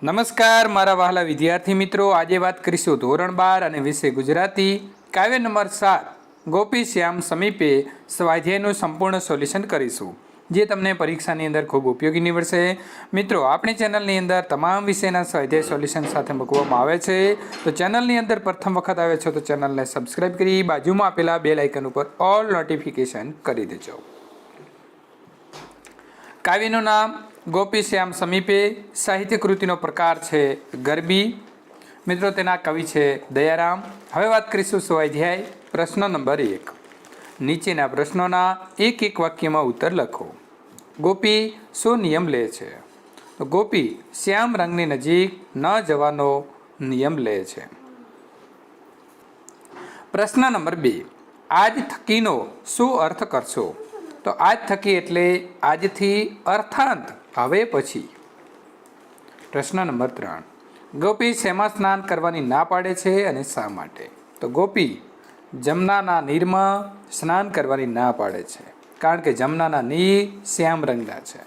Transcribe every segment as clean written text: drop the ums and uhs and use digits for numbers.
નમસ્કાર મારા વહાલા વિદ્યાર્થી મિત્રો, આજે વાત કરીશું ધોરણ 12 અને વિષય ગુજરાતી કાવ્ય નંબર 7 ગોપી શ્યામ સમીપે સ્વાધ્યાયનું સંપૂર્ણ સોલ્યુશન કરીશું, જે તમને પરીક્ષાની અંદર ખૂબ ઉપયોગી નીવડશે. મિત્રો, આપણી ચેનલની અંદર તમામ વિષયના સ્વાધ્યાય સોલ્યુશન સાથે મૂકવામાં આવે છે. તો ચેનલની અંદર પ્રથમ વખત આવે છો તો ચેનલને સબસ્ક્રાઈબ કરી બાજુમાં આપેલા બેલ આઇકન ઉપર ઓલ નોટિફિકેશન કરી દેજો. કાવ્યનું નામ ગોપી શ્યામ સમીપે, સાહિત્ય કૃતિનો પ્રકાર છે ગરબી. મિત્રો, તેના કવિ છે દયારામ. હવે વાત કરીશું સ્વાધ્યાય પ્રશ્ન નંબર 1. નીચેના પ્રશ્નોના એક વાક્યમાં ઉત્તર લખો. ગોપી શું નિયમ લે છે? તો ગોપી શ્યામ રંગની નજીક ન જવાનો નિયમ લે છે. પ્રશ્ન નંબર 2. આજ થકીનો શું અર્થ કરશો? તો આજ થકી એટલે આજથી, અર્થાંત હવે પછી. પ્રશ્ન નંબર 3. ગોપી શેમાં સ્નાન કરવાની ના પાડે છે અને શા માટે? તો ગોપી જમનાના નીરમાં સ્નાન કરવાની ના પાડે છે, કારણ કે જમનાના નીર શ્યામ રંગના છે.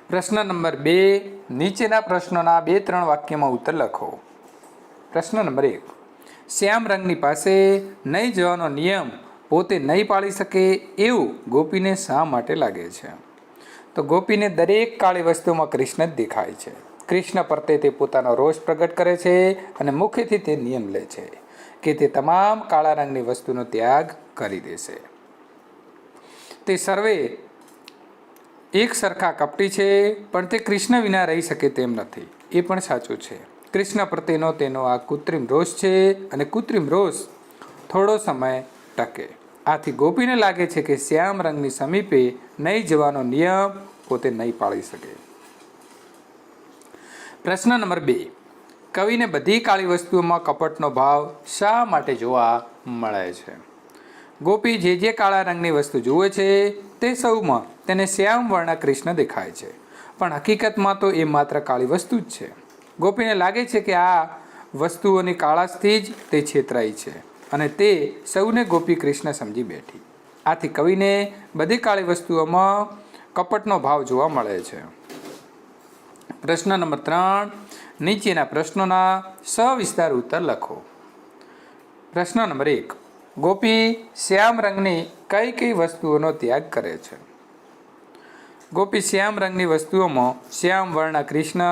પ્રશ્ન નંબર 2. નીચેના પ્રશ્નોના 2-3 વાક્યમાં ઉત્તર લખો. પ્રશ્ન નંબર 1. શ્યામ રંગની પાસે નહીં જવાનો નિયમ પોતે નહીં પાળી શકે એવું ગોપીને શા માટે લાગે છે? તો ગોપીને દરેક કાળી વસ્તુમાં કૃષ્ણ જ દેખાય છે. કૃષ્ણ પ્રત્યે તે પોતાનો રોષ પ્રગટ કરે છે અને મુખ્યથી તે નિયમ લે છે કે તે તમામ કાળા રંગની વસ્તુનો ત્યાગ કરી દેશે. તે સર્વે એક સરખા કપટી છે, પણ તે કૃષ્ણ વિના રહી શકે તેમ નથી, એ પણ સાચું છે. કૃષ્ણ પ્રત્યેનો તેનો આ કૃત્રિમ રોષ છે અને કૃત્રિમ રોષ થોડો સમય ટકે. આથી ગોપીને લાગે છે કે શ્યામ રંગની સમીપે નહીં જવાનો નિયમ પોતે નહીં પાળી શકે. પ્રશ્ન નંબર 2. કવિને બધી કાળી વસ્તુઓમાં કપટનો ભાવ શા માટે જોવા મળે છે? ગોપી જે કાળા રંગની વસ્તુ જુએ છે તે સૌમાં તેને શ્યામ વર્ણ કૃષ્ણ દેખાય છે, પણ હકીકતમાં તો એ માત્ર કાળી વસ્તુ જ છે. ગોપીને લાગે છે કે આ વસ્તુઓની કાળાશથી જ તે છેતરાઈ છે અને તે સૌને ગોપી કૃષ્ણ સમજી બેઠી. આથી કવિને બધી કાળી વસ્તુઓમાં કપટનો ભાવ જોવા મળે છે. પ્રશ્ન નંબર 3. નીચેના પ્રશ્નોના સવિસ્તાર ઉત્તર લખો. પ્રશ્ન નંબર 1. ગોપી શ્યામ રંગની કઈ કઈ વસ્તુઓનો ત્યાગ કરે છે? ગોપી શ્યામ રંગની વસ્તુઓમાં શ્યામ વર્ણ કૃષ્ણ,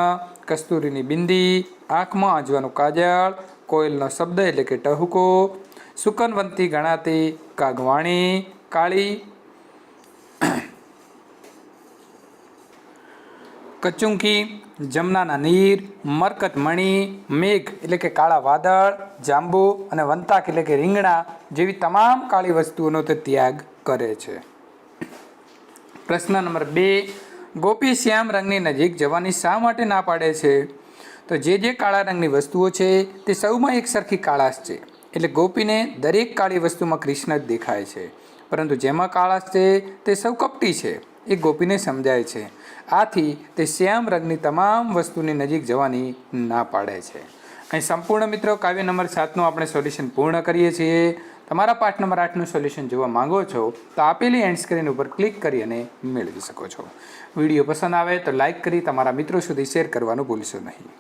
કસ્તુરીની બિંદી, આંખમાં આંજવાનું કાજળ, કોયલનો શબ્દ એટલે કે ટહુકો, સુકનવંતી ગણાતી કાગવાણી, કાળી કચુંકી, જમનાના નીર, મરકત મણી, મેઘ એટલે કે કાળા વાદળ, જાંબુ અને વંતાક એટલે કે રીંગણા જેવી તમામ કાળી વસ્તુઓનો તે ત્યાગ કરે છે. પ્રશ્ન નંબર 2. ગોપી શ્યામ રંગની નજીક જવાની શા માટે ના પાડે છે? તો જે કાળા રંગની વસ્તુઓ છે તે સૌમાં એક સરખી કાળાશ છે, એટલે ગોપીને દરેક કાળી વસ્તુમાં કૃષ્ણ જ દેખાય છે, પરંતુ જેમાં કાળાશ છે તે સૌ કપટી છે, એ ગોપીને સમજાય છે. આથી તે શ્યામ રંગની તમામ વસ્તુની નજીક જવાની ના પાડે છે. અહીં સંપૂર્ણ મિત્રો કાવ્ય નંબર 7નું આપણે સોલ્યુશન પૂર્ણ કરીએ છીએ. તમારા પાઠ નંબર 8નું સોલ્યુશન જોવા માંગો છો તો આપેલી એન્ડ સ્ક્રીન ઉપર ક્લિક કરી અને મેળવી શકો છો. વિડીયો પસંદ આવે તો લાઇક કરી તમારા મિત્રો સુધી શેર કરવાનું ભૂલશો નહીં.